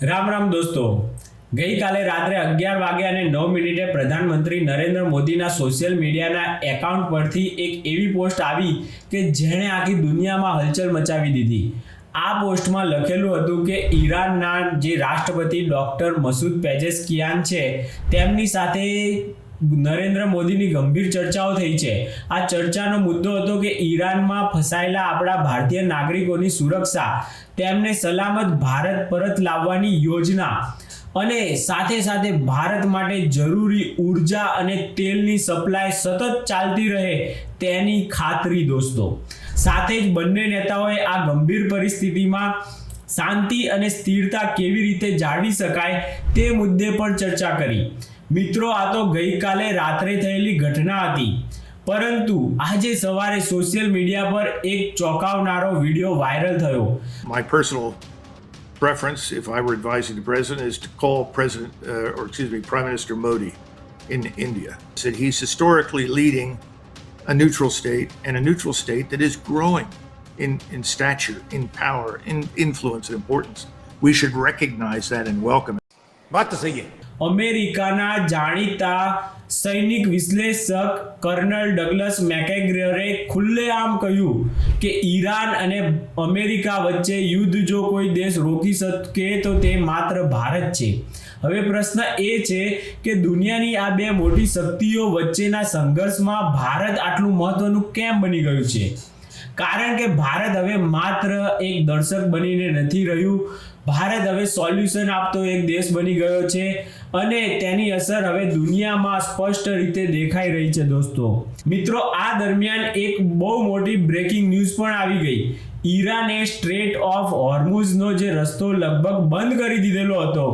રામ રામ દોસ્તો, ગઈકાલે રાત્રે 11 વાગ્યા અને 9 મિનિટે પ્રધાનમંત્રી નરેન્દ્ર મોદીના સોશિયલ મીડિયાના એકાઉન્ટ પરથી એક એવી પોસ્ટ આવી કે જેણે આખી દુનિયામાં હલચલ મચાવી દીધી. આ પોસ્ટમાં લખેલું હતું કે ઈરાનના જે રાષ્ટ્રપતિ ડોક્ટર મસૂદ પેઝેશ્કિયાન છે તેમની સાથે નરેન્દ્ર મોદીની ગંભીર ચર્ચાઓ થઈ છે. આ ચર્ચાનો મુદ્દો હતો કે ઈરાનમાં ફસાયેલા આપણા ભારતીય નાગરિકોની સુરક્ષા, તેમને સલામત ભારત પરત લાવવાની યોજના અને સાથે સાથે ભારત માટે જરૂરી ઉર્જા અને તેલની સપ્લાય સતત ચાલતી રહે તેની ખાતરી. દોસ્તો, સાથે જ બંને નેતાઓએ આ ગંભીર પરિસ્થિતિમાં શાંતિ અને સ્થિરતા કેવી રીતે જાળવી શકાય તે મુદ્દે પણ ચર્ચા કરી. મિત્રો, આ તો ગઈકાલે રાત્રે થયેલી ઘટના હતી, પરંતુ આજે સવારે સોશિયલ મીડિયા પર એક ચોંકાવનારો વિડીયો વાયરલ થયો. My personal preference, if I were advising the president, is to call Prime Minister Modi in India. Said he's historically leading a neutral state, and a neutral state that is growing in stature, in power, in influence and importance. We should recognize that and welcome it. बात तो सही है. અમેરિકાના જાણીતા સૈનિક વિશ્લેષક kernel ડગલસ મેકગ્રેગરે ખુલ્લેઆમ કહ્યું કે ઈરાન અને અમેરિકા વચ્ચે યુદ્ધ જો કોઈ દેશ રોકી શકે તો તે માત્ર ભારત છે. હવે પ્રશ્ન એ છે કે દુનિયાની આ બે મોટી શક્તિઓ વચ્ચેના સંઘર્ષમાં ભારત આટલું મહત્વનું કેમ બની ગયું છે? કારણ કે ભારત હવે માત્ર એક દર્શક બનીને નથી રહ્યું. ભારત હવે સોલ્યુશન આપતો એક દેશ બની ગયો છે અને તેની અસર હવે દુનિયામાં સ્પષ્ટ રીતે દેખાઈ રહી છે. દોસ્તો મિત્રો, આ દરમિયાન એક બહુ મોટી બ્રેકિંગ ન્યૂઝ પણ આવી ગઈ. ઈરાને સ્ટ્રેટ ઓફ હોર્મુઝનો જે રસ્તો લગભગ બંધ કરી દીધેલો હતો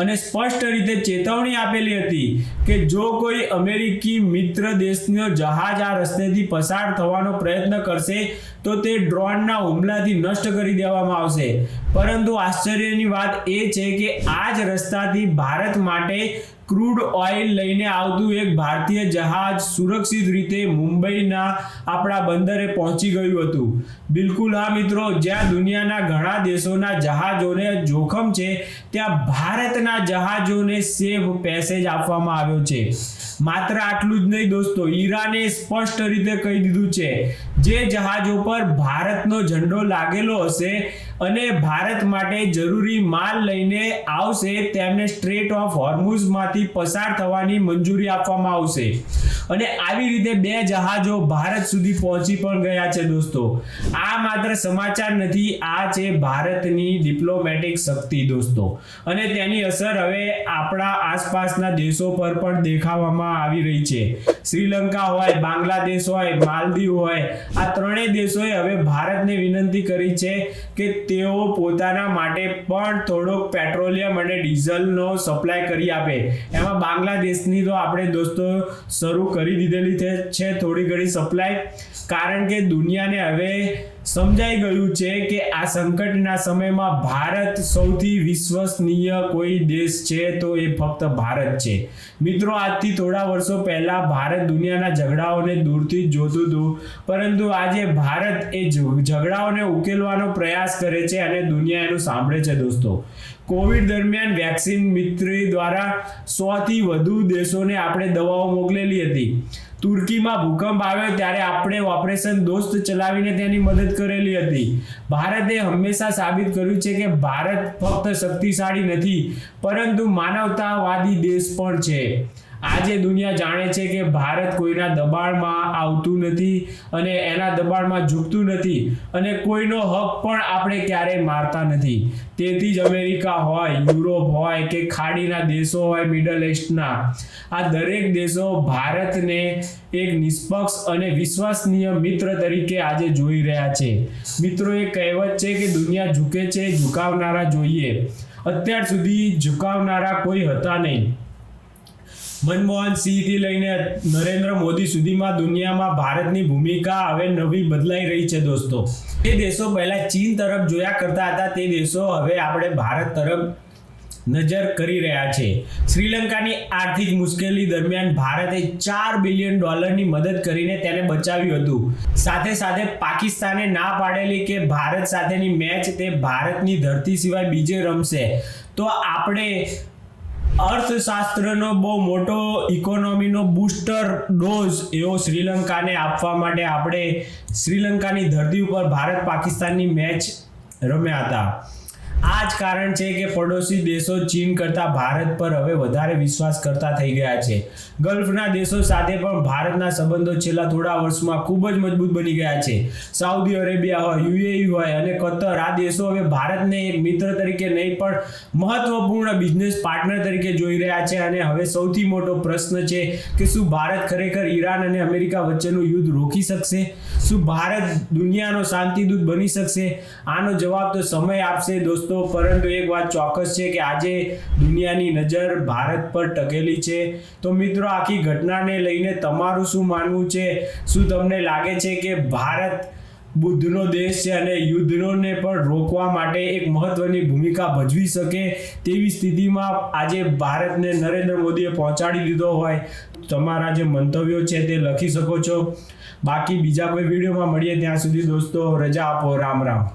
અને સ્પષ્ટ રીતે ચેતવણી આપેલી હતી કે જો કોઈ અમેરિકી મિત્ર દેશનો જહાજ આ રસ્તેથી પસાર થવાનો પ્રયત્ન કરશે તો તે ડ્રોનના હુમલાથી નષ્ટ કરી દેવામાં આવશે. પરંતુ આશ્ચર્યની વાત એ છે કે આ જ રસ્તાથી ભારત માટે ક્રૂડ ઓઇલ લઈને આવતું એક ભારતીય જહાજ સુરક્ષિત રીતે મુંબઈના આપણા બંદરે પહોંચી ગયું હતું. બિલકુલ હા મિત્રો, જ્યાં દુનિયાના ઘણા દેશોના જહાજોને જોખમ છે ત્યાં ભારતના જહાજોને સેફ પેસેજ આપવામાં આવ્યો છે. માત્ર આટલું જ નહીં દોસ્તો, ઈરાને સ્પષ્ટ રીતે કહી દીધું છે જે જહાજો પર ભારતનો ઝંડો લાગેલો હશે અને ભારત માટે જરૂરી માલ લઈને આવશે તેમને સ્ટ્રેટ ઓફ હોર્મુઝમાંથી પસાર થવાની મંજૂરી આપવામાં આવશે. અને આવી રીતે બે જહાજો ભારત સુધી પહોંચી પણ ગયા છે. દોસ્તો, આ માત્ર સમાચાર નથી, આ છે ભારતની ડિપ્લોમેટિક શક્તિ. દોસ્તો, અને તેની અસર હવે આપણા આસપાસના દેશો પર પણ દેખાવામાં આવી રહી છે. શ્રીલંકા હોય, બાંગ્લાદેશ હોય, માલદીવ હોય, આ ત્રણેય દેશોએ હવે ભારતને વિનંતી કરી છે કે તેઓ પોતાના માટે પણ થોડોક પેટ્રોલિયમ અને ડીઝલનો સપ્લાય કરી આપે. એમાં બાંગ્લાદેશની તો આપણે દોસ્તો શરૂ કરી દીધેલી છે થોડી ઘણી સપ્લાય, કારણ કે દુનિયાને હવે સમજાઈ ગયું છે કે આ સંકટના સમયમાં ભારત સૌથી વિશ્વસનીય કોઈ દેશ છે તો એ ફક્ત ભારત છે. મિત્રો, આજથી થોડા વર્ષો પહેલા ભારત દુનિયાના ઝઘડાઓને દૂરથી જ જોતું હતું, પરંતુ આજે ભારત એ ઝઘડાઓને ઉકેલવાનો પ્રયાસ કરે છે અને દુનિયા એનું સાંભળે છે. દોસ્તો, કોવિડ દરમિયાન વેક્સિન મિત્રી દ્વારા 100 થી વધુ દેશોને આપણે દવાઓ મોકલેલી હતી. તુર્કીમાં ભૂકંપ આવ્યો ત્યારે આપણે ઓપરેશન દોસ્ત ચલાવીને તેની મદદ કરેલી હતી. ભારતે હંમેશા સાબિત કર્યું છે કે ભારત ફક્ત શક્તિશાળી નથી પરંતુ માનવતાવાદી દેશ પણ છે. આજે દુનિયા જાણે છે કે ભારત કોઈના દબાણમાં આવતું નથી અને એના દબાણમાં ઝૂકતું નથી અને કોઈનો હક પણ આપણે ક્યારેય મારતા નથી. તેથી જ અમેરિકા હોય, યુરોપ હોય કે ખાડીના દેશો હોય, મિડલ ઇસ્ટના, આ દરેક દેશો ભારતને એક નિષ્પક્ષ અને વિશ્વસનીય મિત્ર તરીકે આજે જોઈ રહ્યા છે. મિત્રો, એ કહેવત છે કે દુનિયા ઝૂકે છે, ઝુકાવનારા જોઈએ. અત્યાર સુધી ઝુકાવનારા કોઈ હતા નહીં. મનમોહન સિંહથી લઈને નરેન્દ્ર મોદી સુધીમાં દુનિયામાં ભારતની ભૂમિકા હવે નવી બદલાઈ રહી છે. દોસ્તો, જે દેશો પહેલા ચીન તરફ જોયા કરતા હતા તે દેશો હવે આપણે ભારત તરફ નજર કરી રહ્યા છે. શ્રીલંકાની આર્થિક મુશ્કેલી દરમિયાન ભારતે $4 બિલિયન મદદ કરીને તેને બચાવ્યું હતું. સાથે સાથે પાકિસ્તાને ના પાડેલી કે ભારત સાથેની મેચ તે ભારતની ધરતી સિવાય બીજે રમશે તો આપણે અર્થશાસ્ત્રનો બહુ મોટો ઇકોનોમીનો બૂસ્ટર ડોઝ એવો શ્રીલંકાને આપવા માટે આપણે શ્રીલંકાની ધરતી ઉપર ભારત પાકિસ્તાનની મેચ રમ્યા હતા. આ જ કારણ છે કે પડોશી દેશો ચીન કરતાં ભારત પર હવે વધારે વિશ્વાસ કરતા થઈ ગયા છે. ગલ્ફના દેશો સાથે પણ ભારતના સંબંધો છેલ્લા થોડા વર્ષમાં ખૂબ જ મજબૂત બની ગયા છે. સાઉદી અરેબિયા હોય, યુએઈ હોય અને કતર, આ દેશો હવે ભારતને એક મિત્ર તરીકે નહીં પણ મહત્વપૂર્ણ બિઝનેસ પાર્ટનર તરીકે જોઈ રહ્યા છે. અને હવે સૌથી મોટો પ્રશ્ન છે કે શું ભારત ખરેખર ઈરાન અને અમેરિકા વચ્ચેનું યુદ્ધ રોકી શકશે? શું ભારત દુનિયાનો શાંતિદૂત બની શકશે? આનો જવાબ તો સમય આપશે દોસ્તો, પરંતુ એક વાત ચોક્કસ છે કે આજે દુનિયાની નજર ભારત પર ટકેલી છે. તો મિત્રો, આખી ઘટનાને લઈને તમારું શું માનવું છે? શું તમને લાગે છે કે ભારત બુદ્ધનો દેશ છે અને યુદ્ધોને પણ રોકવા માટે એક મહત્વની ભૂમિકા ભજવી શકે તેવી સ્થિતિમાં આજે ભારતને નરેન્દ્ર મોદીએ પહોંચાડી દીધો હોય? તમારા જે મંતવ્યો છે તે લખી શકો છો. બાકી બીજા કોઈ વિડીયોમાં મળીએ, ત્યાં સુધી દોસ્તો રજા આપો. રામ રામ.